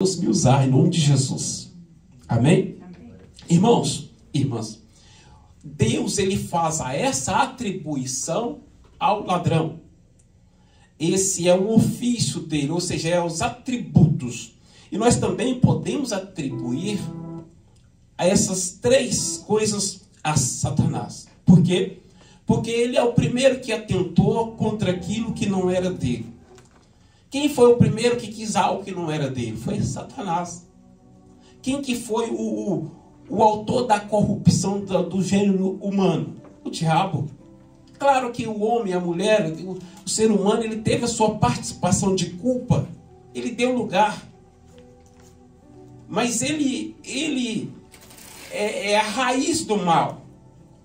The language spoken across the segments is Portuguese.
Deus me usar em nome de Jesus. Amém? Amém. Irmãos, irmãs, Deus ele faz essa atribuição ao ladrão. Esse é o ofício dele, ou seja, é os atributos. E nós também podemos atribuir a essas três coisas a Satanás. Por quê? Porque ele é o primeiro que atentou contra aquilo que não era dele. Quem foi o primeiro que quis algo que não era dele? Foi Satanás. Quem que foi o autor da corrupção do gênero humano? O diabo. Claro que o homem, a mulher, o ser humano, ele teve a sua participação de culpa. Ele deu lugar. Mas ele é a raiz do mal.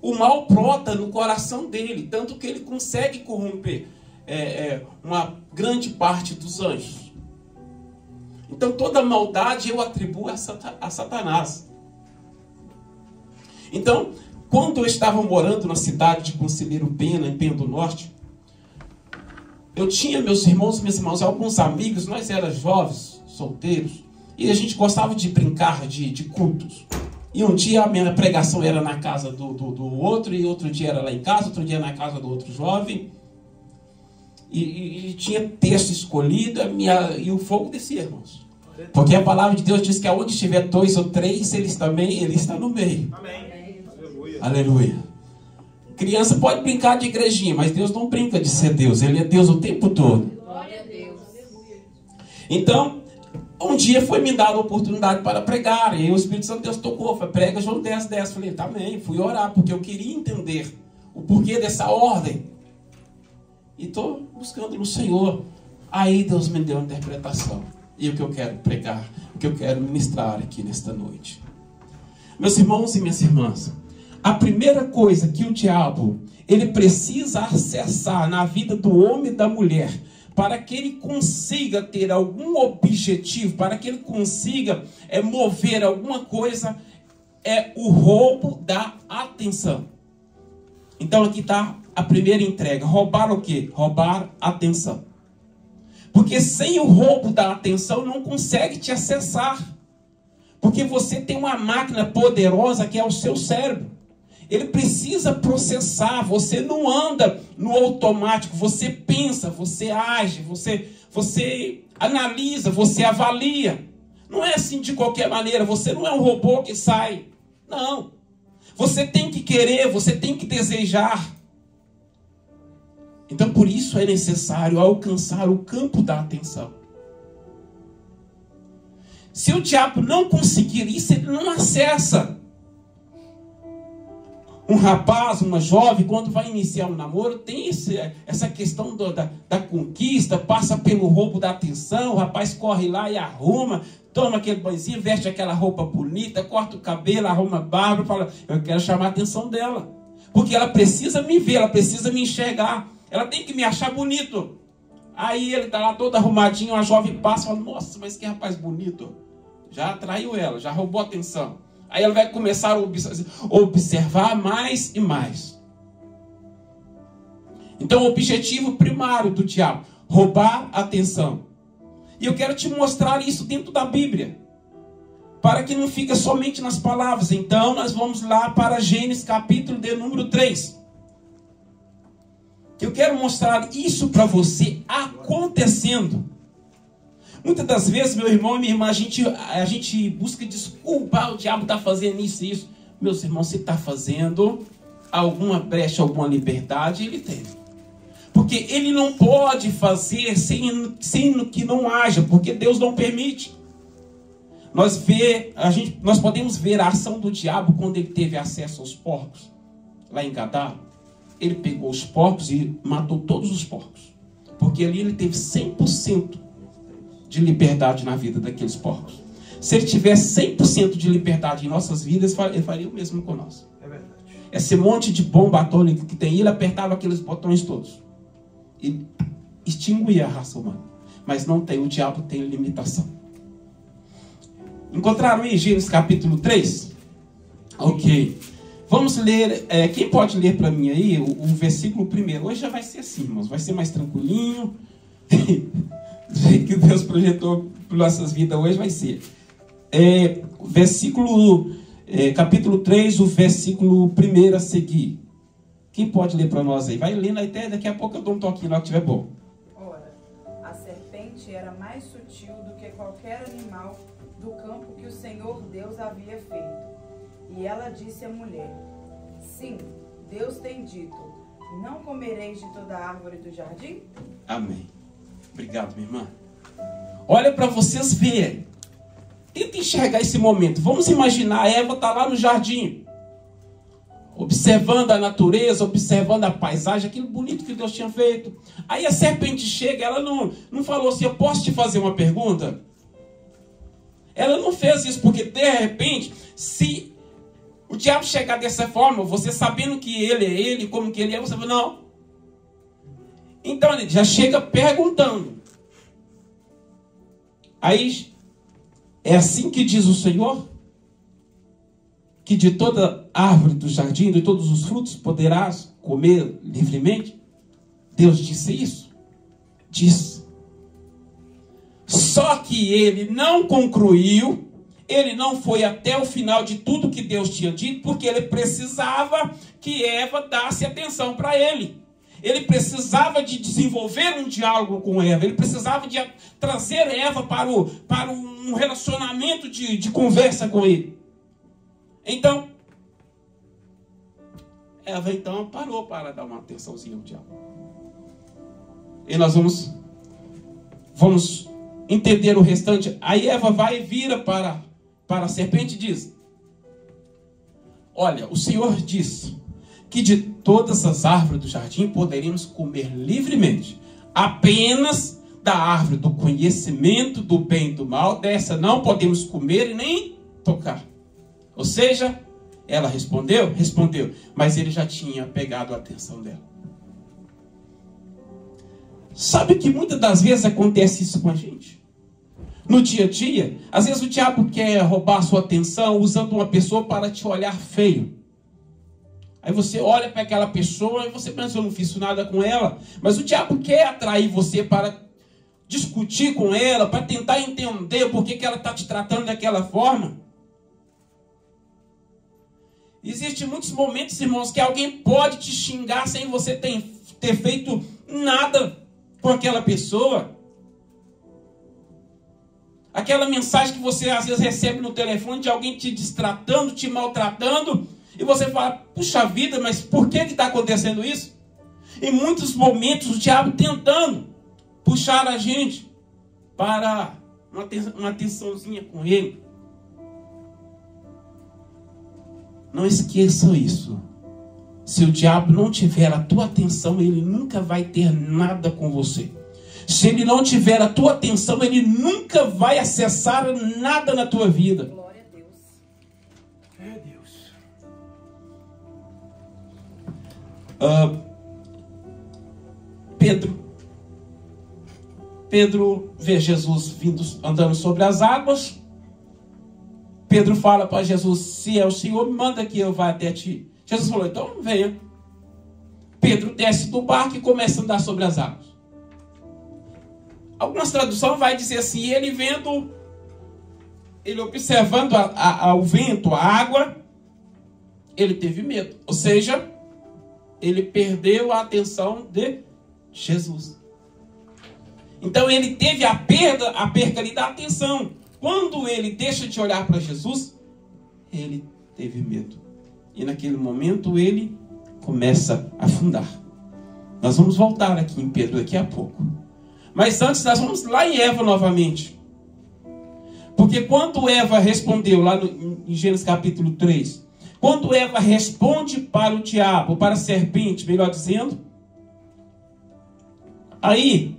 O mal brota no coração dele, tanto que ele consegue corromper uma grande parte dos anjos. Então toda maldade eu atribuo a Satanás. Então, quando eu estava morando na cidade de Conselheiro Pena, em Pena do Norte, eu tinha meus irmãos e minhas irmãs, alguns amigos, nós éramos jovens, solteiros, e a gente gostava de brincar de cultos. E um dia a minha pregação era na casa do outro, e outro dia era lá em casa, outro dia na casa do outro jovem. E tinha texto escolhido, e o fogo descia, irmãos. Porque a palavra de Deus diz que aonde estiver 2 ou 3, ele está no meio. Amém. Aleluia. Aleluia. Criança pode brincar de igrejinha, mas Deus não brinca de ser Deus. Ele é Deus o tempo todo. Glória a Deus. Então, um dia foi me dada a oportunidade para pregar. E o Espírito Santo de Deus tocou. Foi, prega João 10:10. Falei, tá bem. Fui orar, porque eu queria entender o porquê dessa ordem. E estou buscando no Senhor. Aí Deus me deu a interpretação. E o que eu quero pregar, o que eu quero ministrar aqui nesta noite. Meus irmãos e minhas irmãs, a primeira coisa que o diabo ele precisa acessar na vida do homem e da mulher, para que ele consiga ter algum objetivo, para que ele consiga mover alguma coisa, é o roubo da atenção. Então aqui está a primeira entrega. Roubar o quê? Roubar a atenção. Porque sem o roubo da atenção não consegue te acessar. Porque você tem uma máquina poderosa que é o seu cérebro. Ele precisa processar. Você não anda no automático. Você pensa, você age, você analisa, você avalia. Não é assim de qualquer maneira. Você não é um robô que sai. Não. Você tem que querer, você tem que desejar. Então, por isso é necessário alcançar o campo da atenção. Se o diabo não conseguir isso, ele não acessa. Um rapaz, uma jovem, quando vai iniciar um namoro, tem essa questão da conquista, passa pelo roubo da atenção, o rapaz corre lá e arruma, toma aquele banhozinho, veste aquela roupa bonita, corta o cabelo, arruma a barba, fala, eu quero chamar a atenção dela. Porque ela precisa me ver, ela precisa me enxergar, ela tem que me achar bonito. Aí ele está lá todo arrumadinho, a jovem passa e fala, nossa, mas que rapaz bonito. Já atraiu ela, já roubou a atenção. Aí ela vai começar a observar mais e mais. Então o objetivo primário do diabo, roubar a atenção. E eu quero te mostrar isso dentro da Bíblia, para que não fique somente nas palavras. Então nós vamos lá para Gênesis capítulo de número 3. Eu quero mostrar isso para você acontecendo. Muitas das vezes, meu irmão e minha irmã, a gente busca desculpa, o diabo está fazendo isso e isso. Meus irmãos, se está fazendo alguma brecha, alguma liberdade, ele tem. Porque ele não pode fazer sem que não haja, porque Deus não permite. Nós podemos ver a ação do diabo quando ele teve acesso aos porcos, lá em Gadara. Ele pegou os porcos e matou todos os porcos. Porque ali ele teve 100% de liberdade na vida daqueles porcos. Se ele tivesse 100% de liberdade em nossas vidas, ele faria o mesmo com nós. É verdade. Esse monte de bomba atômica que tem, ele apertava aqueles botões todos. E extinguia a raça humana. Mas não tem, o diabo tem limitação. Encontraram aí Gênesis capítulo 3? Ok. Vamos ler, quem pode ler para mim aí o versículo 1? Hoje já vai ser assim, irmãos, vai ser mais tranquilinho. Do jeito que Deus projetou nossas vidas hoje vai ser. Capítulo 3, o versículo 1 a seguir. Quem pode ler para nós aí? Vai lendo até daqui a pouco eu dou um toquinho lá que estiver bom. Ora, a serpente era mais sutil do que qualquer animal do campo que o Senhor Deus havia feito. E ela disse à mulher: sim, Deus tem dito, não comereis de toda a árvore do jardim? Amém. Obrigado, minha irmã. Olha para vocês verem. Tenta enxergar esse momento. Vamos imaginar, a Eva está lá no jardim, observando a natureza, observando a paisagem, aquilo bonito que Deus tinha feito. Aí a serpente chega, ela não falou assim, eu posso te fazer uma pergunta? Ela não fez isso, porque de repente, se o diabo chegar dessa forma, você sabendo que ele é ele, como que ele é, você fala, não. Então ele já chega perguntando. Aí, é assim que diz o Senhor? Que de toda árvore do jardim, de todos os frutos, poderás comer livremente? Deus disse isso? Disse. Só que ele não concluiu, ele não foi até o final de tudo que Deus tinha dito, porque ele precisava que Eva desse atenção para ele. Ele precisava de desenvolver um diálogo com Eva, ele precisava de trazer Eva para um relacionamento de conversa com ele. Então, Eva parou para dar uma atençãozinha ao diabo. E nós vamos entender o restante. Aí Eva vai e vira para a serpente e diz: olha, o Senhor disse que de todas as árvores do jardim poderíamos comer livremente, apenas da árvore do conhecimento do bem e do mal, dessa não podemos comer e nem tocar. Ou seja, ela respondeu, mas ele já tinha pegado a atenção dela. Sabe que muitas das vezes acontece isso com a gente? No dia a dia, às vezes o diabo quer roubar a sua atenção usando uma pessoa para te olhar feio. Aí você olha para aquela pessoa e você pensa, eu não fiz nada com ela. Mas o diabo quer atrair você para discutir com ela, para tentar entender por que ela está te tratando daquela forma. Existem muitos momentos, irmãos, que alguém pode te xingar sem você ter feito nada com aquela pessoa. Aquela mensagem que você às vezes recebe no telefone de alguém te destratando, te maltratando, e você fala, puxa vida, mas por que está acontecendo isso? Em muitos momentos o diabo tentando puxar a gente para uma atençãozinha com ele. Não esqueçam isso. Se o diabo não tiver a tua atenção, ele nunca vai ter nada com você. Se ele não tiver a tua atenção, ele nunca vai acessar nada na tua vida. Glória a Deus. É Deus. Pedro vê Jesus andando sobre as águas. Pedro fala para Jesus, se é o Senhor, me manda que eu vá até ti. Jesus falou, então venha. Pedro desce do barco e começa a andar sobre as águas. Algumas traduções vai dizer assim, ele observando o vento, a água, ele teve medo. Ou seja, ele perdeu a atenção de Jesus. Então ele teve a perca ali da atenção. Quando ele deixa de olhar para Jesus, ele teve medo. E naquele momento ele começa a afundar. Nós vamos voltar aqui em Pedro daqui a pouco. Mas antes nós vamos lá em Eva novamente. Porque quando Eva respondeu, lá em Gênesis capítulo 3, quando Eva responde para o diabo, para a serpente, melhor dizendo, aí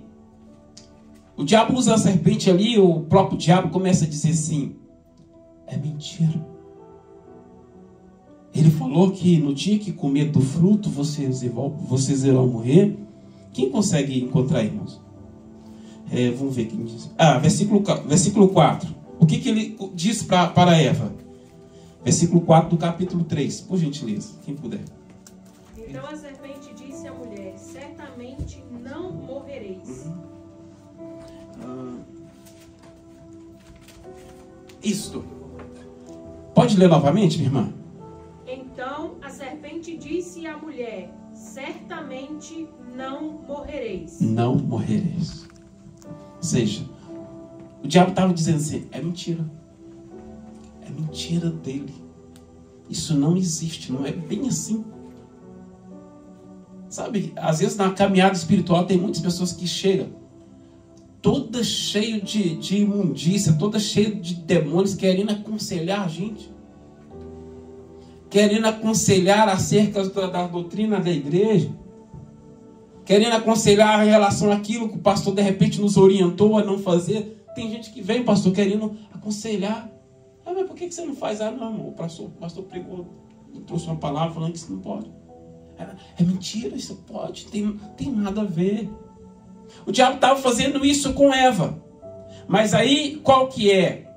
o diabo usa a serpente ali, o próprio diabo começa a dizer assim, é mentira. Ele falou que no dia que comer do fruto, vocês irão morrer. Quem consegue encontrar, irmãos? Vamos ver quem diz. Versículo 4. O que ele diz para Eva? Versículo 4 do capítulo 3. Por gentileza, quem puder. Então a serpente disse à mulher, certamente não morrereis. Isto. Pode ler novamente, minha irmã? Então a serpente disse à mulher: certamente não morrereis. Não morrereis. Ou seja, o diabo estava dizendo assim, é mentira. É mentira dele. Isso não existe, não é bem assim. Sabe, às vezes na caminhada espiritual tem muitas pessoas que chegam toda cheia de imundícia, toda cheia de demônios, querendo aconselhar a gente. Querendo aconselhar acerca da doutrina da igreja. Querendo aconselhar em relação àquilo que o pastor de repente nos orientou a não fazer. Tem gente que vem, pastor, querendo aconselhar. Ah, mas por que você não faz? Ah, não, o pastor pregou, trouxe uma palavra falando que isso não pode. É mentira, isso pode, tem nada a ver. O diabo estava fazendo isso com Eva. Mas aí, qual que é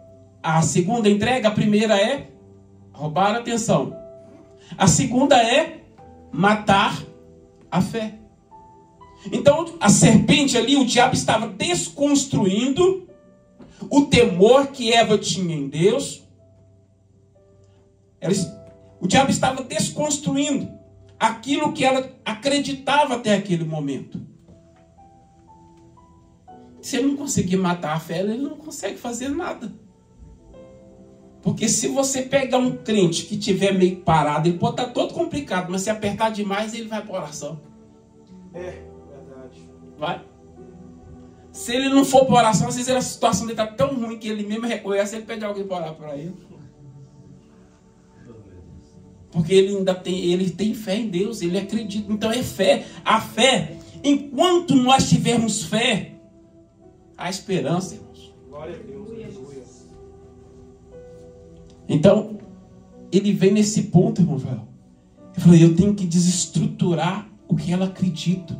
a segunda entrega? A primeira é roubar a atenção. A segunda é matar a fé. Então, a serpente ali, o diabo estava desconstruindo o temor que Eva tinha em Deus. O diabo estava desconstruindo aquilo que ela acreditava até aquele momento. Se ele não conseguir matar a fé, ele não consegue fazer nada. Porque se você pegar um crente que estiver meio parado, ele pode estar todo complicado, mas se apertar demais, ele vai para a oração. É, verdade. Vai. Se ele não for para a oração, às vezes a situação dele está tão ruim que ele mesmo reconhece, ele pede alguém para orar para ele. Porque ele tem fé em Deus, ele acredita. Então é fé. A fé, enquanto nós tivermos fé, há esperança, irmãos. Glória a Deus. Aleluia. Então, ele vem nesse ponto, irmão Rafael. Eu falei, eu tenho que desestruturar o que ela acredita.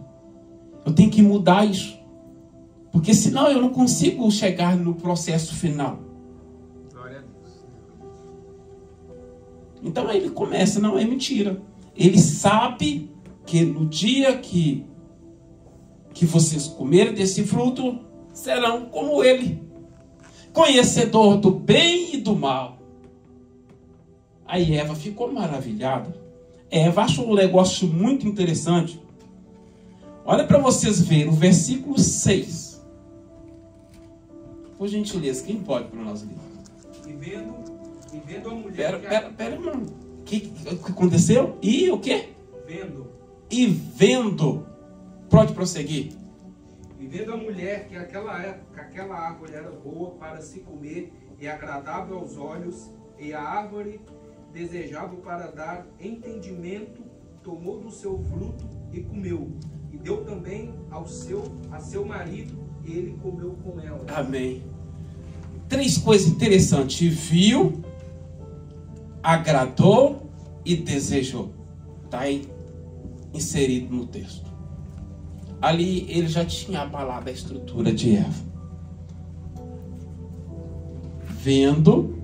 Eu tenho que mudar isso. Porque senão eu não consigo chegar no processo final. Glória a Deus. Então aí ele começa, não é mentira. Ele sabe que no dia que vocês comerem desse fruto, serão como ele, conhecedor do bem e do mal. Aí Eva ficou maravilhada. Eva achou um negócio muito interessante. Olha para vocês verem o versículo 6. Por gentileza, quem pode para nós ler? E vendo a mulher... Pera, irmão. O que aconteceu? E o quê? E vendo. Pode prosseguir. E vendo a mulher que aquela árvore era boa para se comer e agradável aos olhos, e a árvore desejável para dar entendimento, tomou do seu fruto e comeu. E deu também a seu marido, e ele comeu com ela. Amém. 3 coisas interessantes. Viu, agradou e desejou. Está aí inserido no texto. Ali ele já tinha abalado a estrutura de Eva. Vendo,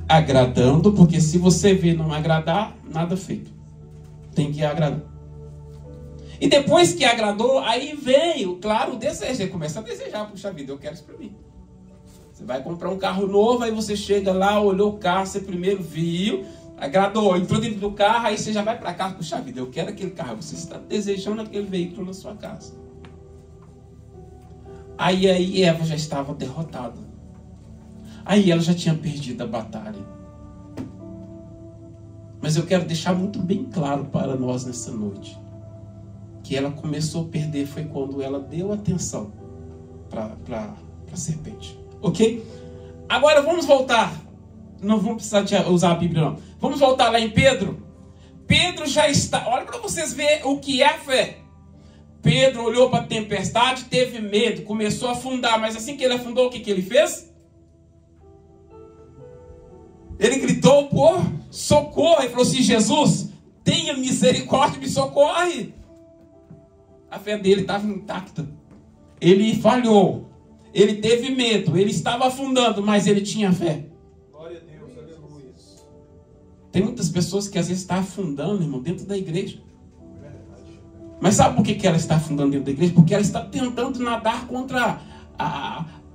agradando, porque se você vê não agradar, nada feito. Tem que agradar. E depois que agradou, aí veio, claro, o desejo. Você começa a desejar, puxa vida, eu quero isso para mim. Você vai comprar um carro novo, aí você chega lá, olhou o carro, você primeiro viu, agradou, entrou dentro do carro, aí você já vai para casa, puxa vida, eu quero aquele carro. Você está desejando aquele veículo na sua casa. Aí Eva já estava derrotada. Aí ela já tinha perdido a batalha. Mas eu quero deixar muito bem claro para nós nessa noite. Que ela começou a perder foi quando ela deu atenção para a serpente. Ok? Agora vamos voltar. Não vamos precisar usar a Bíblia não. Vamos voltar lá em Pedro. Pedro já está... Olha para vocês verem o que é a fé. Pedro olhou para a tempestade, teve medo, começou a afundar. Mas assim que ele afundou, o que ele fez? Ele gritou por socorro. Ele falou assim, Jesus, tenha misericórdia, me socorre. A fé dele estava intacta. Ele falhou. Ele teve medo. Ele estava afundando, mas ele tinha fé. Glória a Deus, aleluia. Tem muitas pessoas que às vezes estão afundando, irmão, dentro da igreja. Mas sabe por que ela está afundando dentro da igreja? Porque ela está tentando nadar contra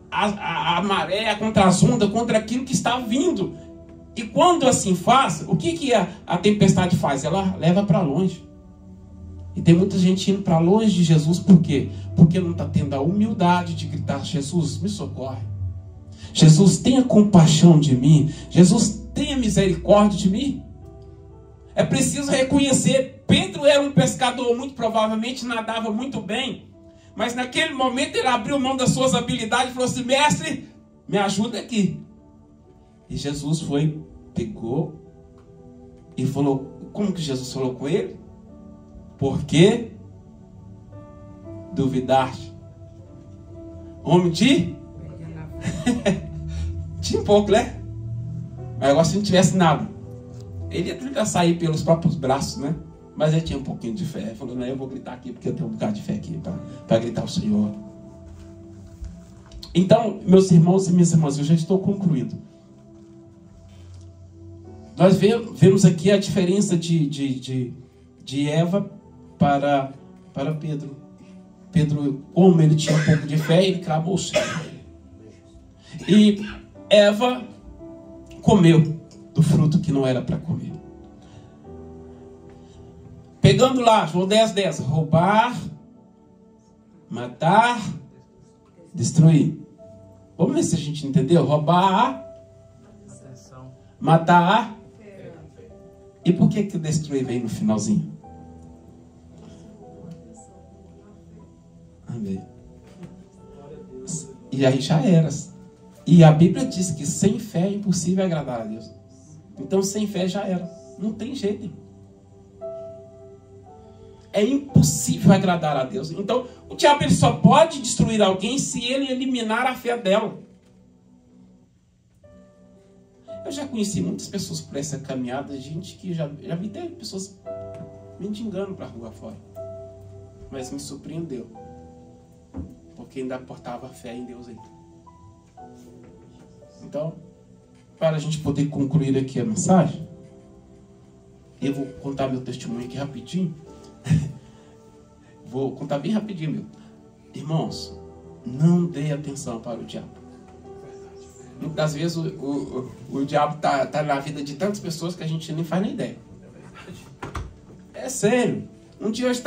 a maré, contra as ondas, contra aquilo que está vindo. E quando assim faz, o que a tempestade faz? Ela leva para longe. E tem muita gente indo para longe de Jesus, por quê? Porque não está tendo a humildade de gritar: Jesus, me socorre. Jesus, tenha compaixão de mim. Jesus, tenha misericórdia de mim. É preciso reconhecer, Pedro era um pescador, muito provavelmente nadava muito bem, mas naquele momento ele abriu mão das suas habilidades e falou assim: mestre, me ajuda aqui. E Jesus foi, pegou e falou, como que Jesus falou com ele? Por que duvidaste? Homem de? Tinha um pouco, né? Mas agora se não tivesse nada, ele ia tentar sair pelos próprios braços, né? Mas ele tinha um pouquinho de fé. Ele falou: não, eu vou gritar aqui porque eu tenho um bocado de fé aqui para gritar o Senhor. Então, meus irmãos e minhas irmãs, eu já estou concluindo. Nós vemos aqui a diferença de Eva para Pedro. Pedro, como ele tinha um pouco de fé, ele clamou o Senhor. E Eva comeu do fruto que não era para comer. Pegando lá, João 10:10, roubar, matar, destruir. Vamos ver se a gente entendeu. Roubar, matar. E por que destruir vem no finalzinho? Amém. E aí já era. E a Bíblia diz que sem fé é impossível agradar a Deus. Então sem fé já era. Não tem jeito. É impossível agradar a Deus. Então o diabo ele só pode destruir alguém se ele eliminar a fé dela. Eu já conheci muitas pessoas por essa caminhada, gente que já vi até pessoas mendigando para a rua fora. Mas me surpreendeu. Porque ainda portava fé em Deus ainda. Então, para a gente poder concluir aqui a mensagem, eu vou contar meu testemunho aqui rapidinho. Vou contar bem rapidinho, meu. Irmãos, não dê atenção para o diabo. Muitas vezes o diabo está na vida de tantas pessoas que a gente nem faz nem ideia. É sério. Um dia eu estava